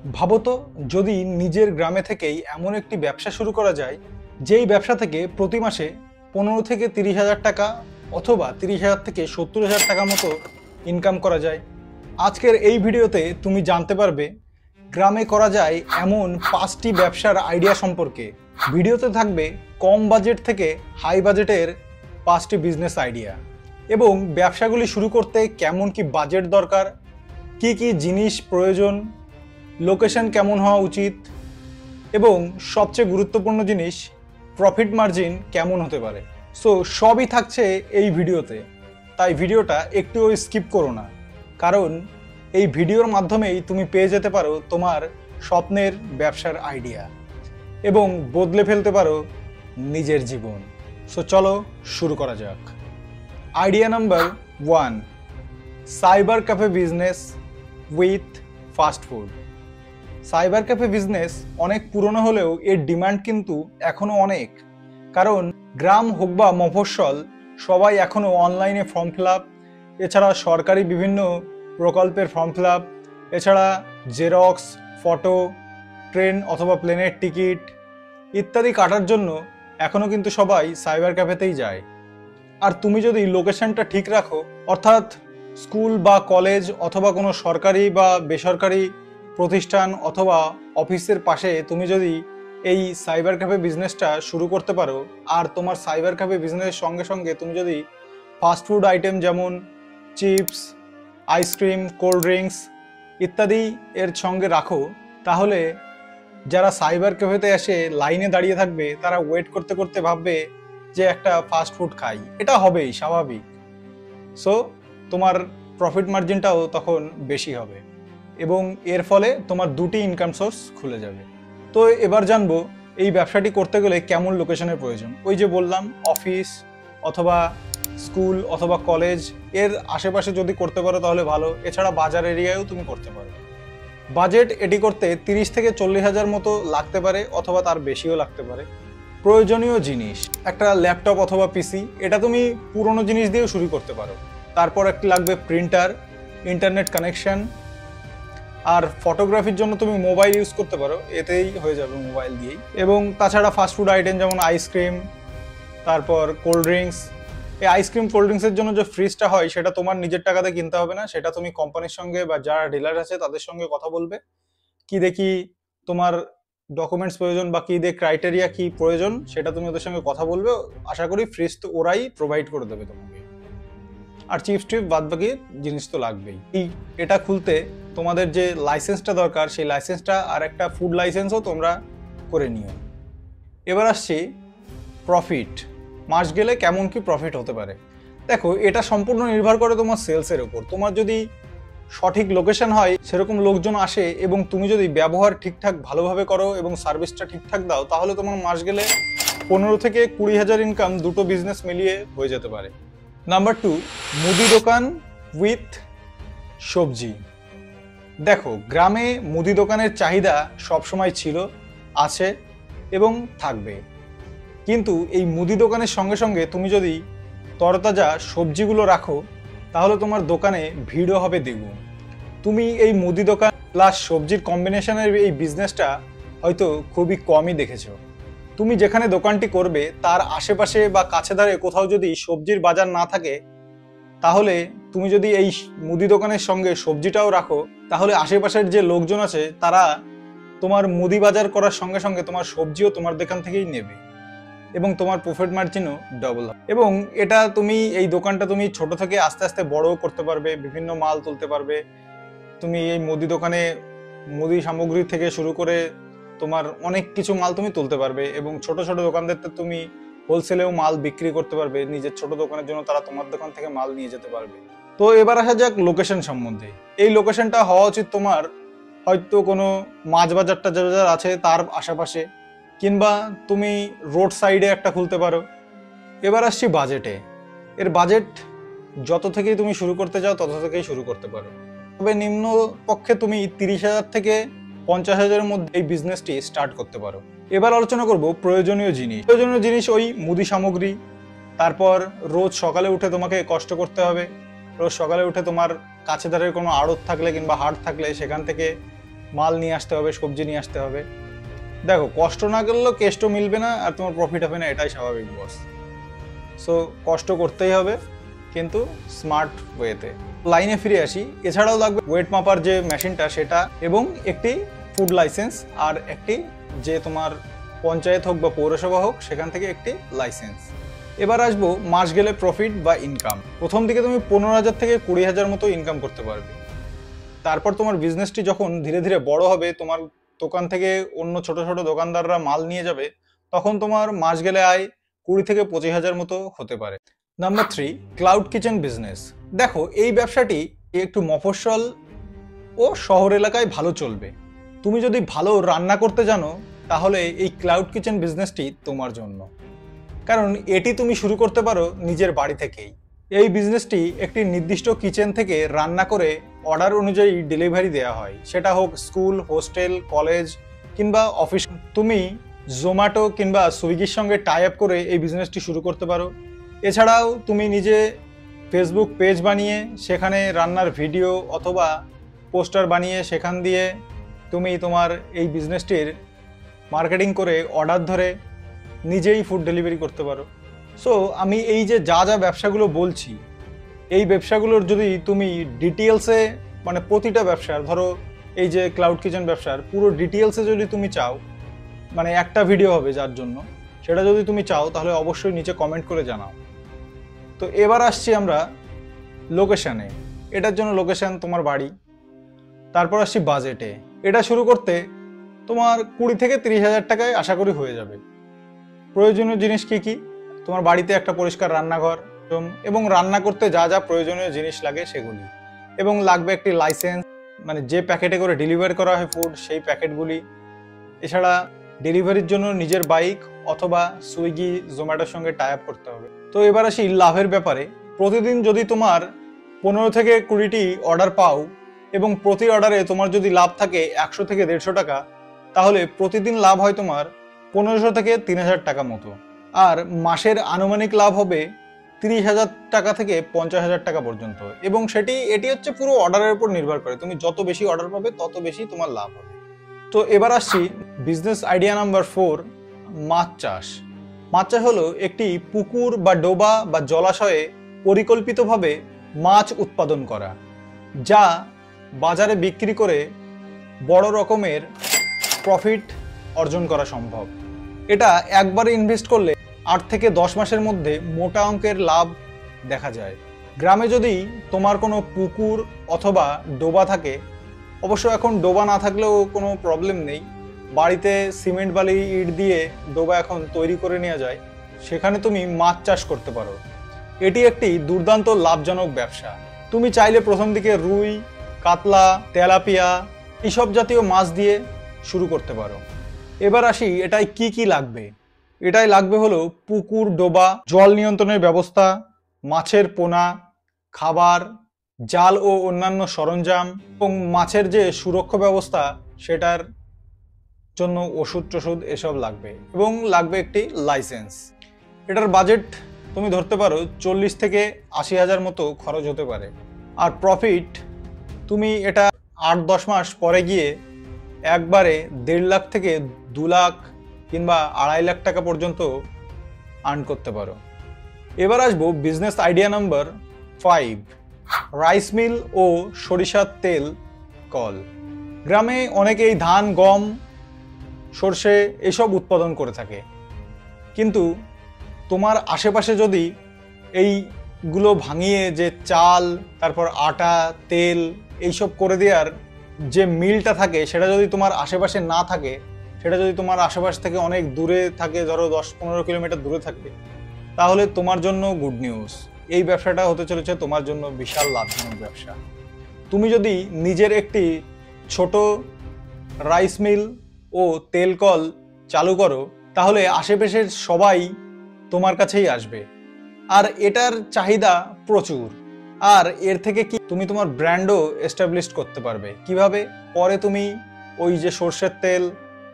ভাবো তো, যদি নিজের গ্রামে থেকেই এমন একটি ব্যবসা শুরু করা যায় যেই ব্যবসা থেকে প্রতি মাসে 15 থেকে 30 হাজার টাকা অথবা 30 হাজার থেকে 70 হাজার টাকা মতো ইনকাম করা যায়। আজকের এই ভিডিওতে তুমি জানতে পারবে গ্রামে করা যায় এমন 5টি ব্যবসার আইডিয়া সম্পর্কে। ভিডিওতে থাকবে কম বাজেট থেকে হাই বাজেটের 5টি বিজনেস আইডিয়া এবং ব্যবসাগুলি শুরু করতে কেমন কি বাজেট দরকার, কি কি জিনিস প্রয়োজন, লোকেশন কেমন হওয়া উচিত এবং সবচেয়ে গুরুত্বপূর্ণ জিনিস প্রফিট মার্জিন কেমন হতে পারে। সো সবই থাকছে এই ভিডিওতে, তাই ভিডিওটা একটুও স্কিপ করো না, কারণ এই ভিডিওর মাধ্যমেই তুমি পেয়ে যেতে পারো তোমার স্বপ্নের ব্যবসার আইডিয়া এবং বদলে ফেলতে পারো নিজের জীবন। সো চলো শুরু করা যাক। Idea number 1, cyber cafe business with fast food. Cyber cafe business অনেক পুরনো হলেও এর ডিমান্ড কিন্তু এখনো অনেক, কারণ গ্রাম হোক বা মফস্বল সবাই এখনো অনলাইনে ফর্ম ফিল আপ, এছাড়া সরকারি বিভিন্ন প্রকল্পের ফর্ম ফিল আপ, এছাড়া জেরক্স, ফটো, ট্রেন অথবা প্লেনের টিকিট ইত্যাদি কাটার জন্য এখনো কিন্তু সবাই সাইবার ক্যাফেতেই যায়। আর তুমি যদি লোকেশনটা ঠিক রাখো, অর্থাৎ স্কুল বা কলেজ অথবা কোনো সরকারি বা বেসরকারি প্রতিষ্ঠান অথবা অফিসের পাশে তুমি যদি এই সাইবার ক্যাফে বিজনেসটা শুরু করতে পারো, আর তোমার সাইবার ক্যাফে বিজনেসের সঙ্গে সঙ্গে তুমি যদি ফাস্ট ফুড আইটেম যেমন চিপস, আইসক্রিম, কোল্ড ড্রিঙ্কস ইত্যাদি এর সঙ্গে রাখো, তাহলে যারা সাইবার ক্যাফেতে এসে লাইনে দাঁড়িয়ে থাকবে তারা ওয়েট করতে করতে ভাববে যে একটা ফাস্ট ফুড খাই। এটা হবেই স্বাভাবিক। সো তোমার প্রফিট মার্জিনটাও তখন বেশি হবে এবং এর ফলে তোমার দুটি ইনকাম সোর্স খুলে যাবে। তো এবার জানবো এই ব্যবসাটি করতে গেলে কেমন লোকেশনের প্রয়োজন। ওই যে বললাম, অফিস অথবা স্কুল অথবা কলেজ এর আশেপাশে যদি করতে পারো তাহলে ভালো, এছাড়া বাজার এরিয়ায়ও তুমি করতে পারো। বাজেট এটি করতে 30 থেকে 40 হাজার মতো লাগতে পারে অথবা তার বেশিও লাগতে পারে। প্রয়োজনীয় জিনিস একটা ল্যাপটপ অথবা পিসি, এটা তুমি পুরনো জিনিস দিয়েও শুরু করতে পারো। তারপর একটি লাগবে প্রিন্টার, ইন্টারনেট কানেকশন, আর ফটোগ্রাফির জন্য তুমি মোবাইল ইউজ করতে পারো, এতেই হয়ে যাবে মোবাইল দিয়েই। এবং তাছাড়া ফাস্টফুড আইটেম যেমন আইসক্রিম, তারপর কোল্ড ড্রিঙ্কস। এই আইসক্রিম কোল্ড ড্রিঙ্কসের জন্য যে ফ্রিজটা হয় সেটা তোমার নিজের টাকাতে কিনতে হবে না, সেটা তুমি কোম্পানির সঙ্গে বা যারা ডিলার আছে তাদের সঙ্গে কথা বলবে, কি দেখি তোমার ডকুমেন্টস প্রয়োজন বা কি দিয়ে ক্রাইটেরিয়া কি প্রয়োজন সেটা তুমি ওদের সঙ্গে কথা বলবে। আশা করি ফ্রিজ তো ওরাই প্রোভাইড করে দেবে তোমাকে। আর চিপস টিপ বাদ বাকি জিনিস তো লাগবেই। এটা খুলতে তোমাদের যে লাইসেন্সটা দরকার সেই লাইসেন্সটা আর একটা ফুড লাইসেন্সও তোমরা করে নিও। এবার আসছি প্রফিট। মাস গেলে কেমন কি প্রফিট হতে পারে। দেখো, এটা সম্পূর্ণ নির্ভর করে তোমার সেলসের উপর। তোমার যদি সঠিক লোকেশন হয়, সেরকম লোকজন আসে এবং তুমি যদি ব্যবহার ঠিকঠাক ভালোভাবে করো এবং সার্ভিসটা ঠিকঠাক দাও, তাহলে তোমার মাস গেলে 15 থেকে 20 হাজার ইনকাম দুটো বিজনেস মিলিয়ে হয়ে যেতে পারে। নাম্বার 2, মুদি দোকান উইথ সবজি। দেখো, গ্রামে মুদি দোকানের চাহিদা সবসময় ছিল, আছে এবং থাকবে, কিন্তু এই মুদি দোকানের সঙ্গে সঙ্গে তুমি যদি তরতাজা সবজিগুলো রাখো তাহলে তোমার দোকানে ভিড়ও হবে দ্বিগুণ। তুমি এই মুদি দোকান প্লাস সবজির কম্বিনেশনের এই বিজনেসটা হয়তো খুবই কমই দেখেছো। তুমি যেখানে দোকানটি করবে তার আশেপাশে বা কাছে ধারে কোথাও যদি সবজির বাজার না থাকে, তাহলে তুমি যদি এই মুদি দোকানের সঙ্গে সবজিটাও রাখো, তাহলে আশেপাশের যে লোকজন আছে তারা তোমার মুদি বাজার করার সঙ্গে সঙ্গে তোমার সবজিও তোমার দোকান থেকেই নেবে এবং তোমার প্রফিট মার্জিনও ডবল হবে। এবং এটা তুমি এই দোকানটা তুমি ছোট থেকে আস্তে আস্তে বড়ও করতে পারবে, বিভিন্ন মাল তুলতে পারবে। তুমি এই মুদি দোকানে মুদি সামগ্রী থেকে শুরু করে তোমার অনেক কিছু মাল তুমি তুলতে পারবে এবং ছোট ছোট দোকানদারদের তুমি হোলসেলেও মাল বিক্রি করতে পারবে। নিজের ছোট দোকানের জন্য তারা তোমার দোকান থেকে মাল নিয়ে যেতে পারবে। তো এবার আসা যাক লোকেশন সম্বন্ধে। এই লোকেশনটা হওয়া উচিত তোমার হয়তো কোনো মাছ বাজারটা যা আছে তার আশেপাশে, কিংবা তুমি রোড সাইডে একটা খুলতে পারো। এবার আসছি বাজেটে। এর বাজেট যত থেকেই তুমি শুরু করতে চাও তত থেকেই শুরু করতে পারো, তবে নিম্ন পক্ষে তুমি 30 হাজার থেকে 50 হাজারের মধ্যে এই বিজনেসটি স্টার্ট করতে পারো। এবার আলোচনা করব প্রয়োজনীয় জিনিস। প্রয়োজনীয় জিনিস ওই মুদি সামগ্রী। তারপর রোজ সকালে উঠে তোমাকে কষ্ট করতে হবে। রোজ সকালে উঠে তোমার কাছে ধারের কোনো আড়ত থাকলে কিংবা হাট থাকলে সেখান থেকে মাল নিয়ে আসতে হবে, সবজি নিয়ে আসতে হবে। দেখো, কষ্ট না করলেও কেষ্ট মিলবে না, আর তোমার প্রফিট হবে না, এটাই স্বাভাবিক বস। সো কষ্ট করতেই হবে, কিন্তু স্মার্ট ওয়েতে। লাইনে ফিরে আসি। এছাড়াও লাগবে ওয়েট মাপার যে মেশিনটা সেটা, এবং একটি ফুড লাইসেন্স, আর একটি যে তোমার পঞ্চায়েত হোক বা পৌরসভা হোক সেখান থেকে একটি লাইসেন্স। এবার আসবো মাস গেলে প্রফিট বা ইনকাম। প্রথম দিকে তুমি 15,000 থেকে 20,000 মতো ইনকাম করতে পারবে। তারপর তোমার বিজনেসটি যখন ধীরে ধীরে বড় হবে, তোমার দোকান থেকে অন্য ছোট ছোট দোকানদাররা মাল নিয়ে যাবে, তখন তোমার মাস গেলে আয় 20 থেকে 25,000 মতো হতে পারে। Number 3, cloud kitchen business. দেখো, এই ব্যবসাটি একটু মফস্বল ও শহর এলাকায় ভালো চলবে। তুমি যদি ভালো রান্না করতে জানো, তাহলে এই ক্লাউড কিচেন বিজনেসটি তোমার জন্য। কারণ এটি তুমি শুরু করতে পারো নিজের বাড়ি থেকেই। এই বিজনেসটি একটি নির্দিষ্ট কিচেন থেকে রান্না করে অর্ডার অনুযায়ী ডেলিভারি দেওয়া হয়, সেটা হোক স্কুল, হোস্টেল, কলেজ কিংবা অফিস। তুমি জোম্যাটো কিংবা সুইগির সঙ্গে টাই আপ করে এই বিজনেসটি শুরু করতে পারো। এছাড়াও তুমি নিজে ফেসবুক পেজ বানিয়ে সেখানে রান্নার ভিডিও অথবা পোস্টার বানিয়ে সেখান দিয়ে তুমি তোমার এই বিজনেসটির মার্কেটিং করে অর্ডার ধরে নিজেই ফুড ডেলিভারি করতে পারো। সো আমি এই যে যা যা ব্যবসাগুলো বলছি, এই ব্যবসাগুলোর যদি তুমি ডিটেলসে, মানে প্রতিটা ব্যবসার, ধরো এই যে ক্লাউড কিচেন ব্যবসার পুরো ডিটেলসে যদি তুমি চাও, মানে একটা ভিডিও হবে যার জন্য, সেটা যদি তুমি চাও তাহলে অবশ্যই নিচে কমেন্ট করে জানাও। তো এবার আসছি আমরা লোকেশানে। এটার জন্য লোকেশান তোমার বাড়ি। তারপর আসছি বাজেটে। এটা শুরু করতে তোমার 20 থেকে 30,000 টাকায় আশা করি হয়ে যাবে। প্রয়োজনীয় জিনিস কি কি? তোমার বাড়িতে একটা পরিষ্কার রান্নাঘর এবং রান্না করতে যা যা প্রয়োজনীয় জিনিস লাগে সেগুলি, এবং লাগবে একটি লাইসেন্স, মানে যে প্যাকেটে করে ডেলিভারি করা হয় ফুড সেই প্যাকেটগুলি। এছাড়া ডেলিভারির জন্য নিজের বাইক অথবা সুইগি, জোম্যাটোর সঙ্গে টাই আপ করতে হবে। তো এবার আসি লাভের ব্যাপারে। প্রতিদিন যদি তোমার 15 থেকে 20টি অর্ডার পাও এবং প্রতি অর্ডারে তোমার যদি লাভ থাকে 100 থেকে 150 টাকা, তাহলে প্রতিদিন লাভ হয় তোমার 1500 থেকে 3000 টাকা মতো। আর মাসের আনুমানিক লাভ হবে 30,000 টাকা থেকে 50,000 টাকা পর্যন্ত, এবং এটি হচ্ছে পুরো অর্ডারের উপর নির্ভর করে। তুমি যত বেশি অর্ডার পাবে তত বেশি তোমার লাভ হবে। তো এবার আসছি বিজনেস আইডিয়া নাম্বার 4, মাছ চাষ। মাছ চাষ হলো একটি পুকুর বা ডোবা বা জলাশয়ে পরিকল্পিতভাবে মাছ উৎপাদন করা, যা বাজারে বিক্রি করে বড় রকমের প্রফিট অর্জন করা সম্ভব। এটা একবারে ইনভেস্ট করলে 8 থেকে 10 মাসের মধ্যে মোটা অঙ্কের লাভ দেখা যায়। গ্রামে যদি তোমার কোনো পুকুর অথবা ডোবা থাকে, অবশ্য এখন ডোবা না থাকলেও কোনো প্রবলেম নেই, বাড়িতে সিমেন্ট বালি ইট দিয়ে ডোবা এখন তৈরি করে নেওয়া যায়, সেখানে তুমি মাছ চাষ করতে পারো। এটি একটি দুর্দান্ত লাভজনক ব্যবসা। তুমি চাইলে প্রথম দিকে রুই, কাতলা, তেলাপিয়া এইসব জাতীয় মাছ দিয়ে শুরু করতে পারো। এবার আসি এটাই কি কি লাগবে। এটাই লাগবে হলো পুকুর, ডোবা, জল নিয়ন্ত্রণের ব্যবস্থা, মাছের পোনা, খাবার, জাল ও অন্যান্য সরঞ্জাম, এবং মাছের যে সুরক্ষা ব্যবস্থা সেটার জন্য ওষুধ টষুধ এসব লাগবে, এবং লাগবে একটি লাইসেন্স। এটার বাজেট তুমি ধরতে পারো 40 থেকে 80,000 মতো খরচ হতে পারে। আর প্রফিট তুমি এটা 8-10 মাস পরে গিয়ে একবারে 1.5 লাখ থেকে 2 লাখ কিংবা 2.5 লাখ টাকা পর্যন্ত আর্ন করতে পারো। এবার আসবো business idea number 5, rice mill ও সরিষার তেল কল। গ্রামে অনেকেই ধান, গম, সর্ষে এসব উৎপাদন করে থাকে, কিন্তু তোমার আশেপাশে যদি এইগুলো ভাঙিয়ে যে চাল, তারপর আটা, তেল এইসব করে দেওয়ার যে মিলটা থাকে, সেটা যদি তোমার আশেপাশে না থাকে, সেটা যদি তোমার আশেপাশ থেকে অনেক দূরে থাকে, ধরো 10-15 কিলোমিটার দূরে থাকে, তাহলে তোমার জন্য গুড নিউজ। এই ব্যবসাটা হতে চলেছে তোমার জন্য বিশাল লাভজনক ব্যবসা। তুমি যদি নিজের একটি ছোট রাইস মিল ও তেল কল চালু করো, তাহলে আশেপাশের সবাই তোমার কাছেই আসবে, আর এটার চাহিদা প্রচুর। আর এর থেকে কি তুমি তোমার ব্র্যান্ডও এস্টাবলিশ করতে পারবে। কিভাবে? পরে তুমি ওই যে সর্ষের তেল,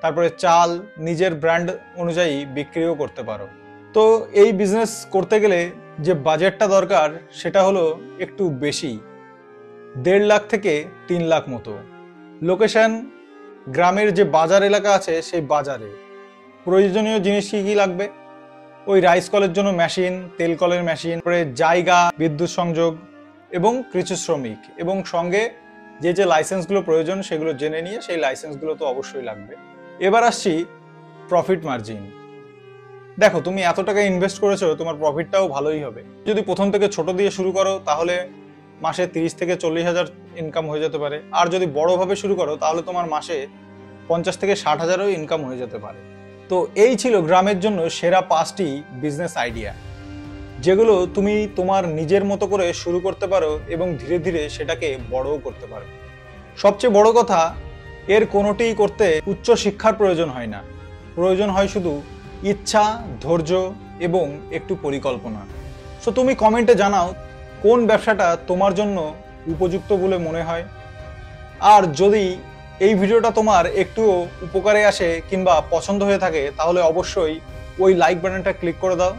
তারপরে চাল নিজের ব্র্যান্ড অনুযায়ী বিক্রিও করতে পারো। তো এই বিজনেস করতে গেলে যে বাজেটটা দরকার সেটা হলো একটু বেশি, 1.5 লাখ থেকে 3 লাখ মতো। লোকেশন গ্রামের যে বাজার এলাকা আছে সেই বাজারে প্রয়োজনীয় জিনিস কি কি লাগবে, ওই রাইস কলের জন্য মেশিন, তেল কলের মেশিন, পরে জায়গা, বিদ্যুৎ সংযোগ এবং কৃষি শ্রমিক, এবং সঙ্গে যে যে লাইসেন্সগুলো প্রয়োজন সেগুলো জেনে নিয়ে সেই লাইসেন্সগুলো তো অবশ্যই লাগবে। এবার আসছি প্রফিট মার্জিন। দেখো, তুমি এত টাকা ইনভেস্ট করেছো, তোমার প্রফিটটাও ভালোই হবে। যদি প্রথম থেকে ছোট দিয়ে শুরু করো তাহলে মাসে 30 থেকে 40,000 ইনকাম হয়ে যেতে পারে, আর যদি বড়ভাবে শুরু করো তাহলে তোমার মাসে 50 থেকে 60,000ও ইনকাম হয়ে যেতে পারে। তো এই ছিল গ্রামের জন্য সেরা 5টি বিজনেস আইডিয়া, যেগুলো তুমি তোমার নিজের মতো করে শুরু করতে পারো এবং ধীরে ধীরে সেটাকে বড়ও করতে পারো। সবচেয়ে বড় কথা, এর কোনোটিই করতে উচ্চ শিক্ষার প্রয়োজন হয় না, প্রয়োজন হয় শুধু ইচ্ছা, ধৈর্য এবং একটু পরিকল্পনা। সো তুমি কমেন্টে জানাও কোন ব্যবসাটা তোমার জন্য উপযুক্ত বলে মনে হয়। আর যদি এই ভিডিওটা তোমার একটুও উপকারে আসে কিংবা পছন্দ হয়ে থাকে তাহলে অবশ্যই ওই লাইক বাটনটা ক্লিক করে দাও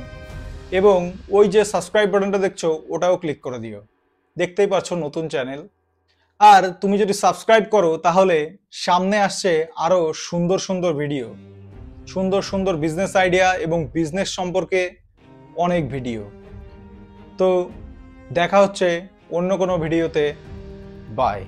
এবং ওই যে সাবস্ক্রাইব বাটনটা দেখছো ওটাও ক্লিক করে দিও। দেখতেই পাচ্ছো নতুন চ্যানেল। আর তুমি যদি সাবস্ক্রাইব করো তাহলে সামনে আসছে আরো সুন্দর সুন্দর ভিডিও, সুন্দর সুন্দর বিজনেস আইডিয়া এবং বিজনেস সম্পর্কে অনেক ভিডিও। তো দেখা হচ্ছে অন্য কোনো ভিডিওতে। বাই।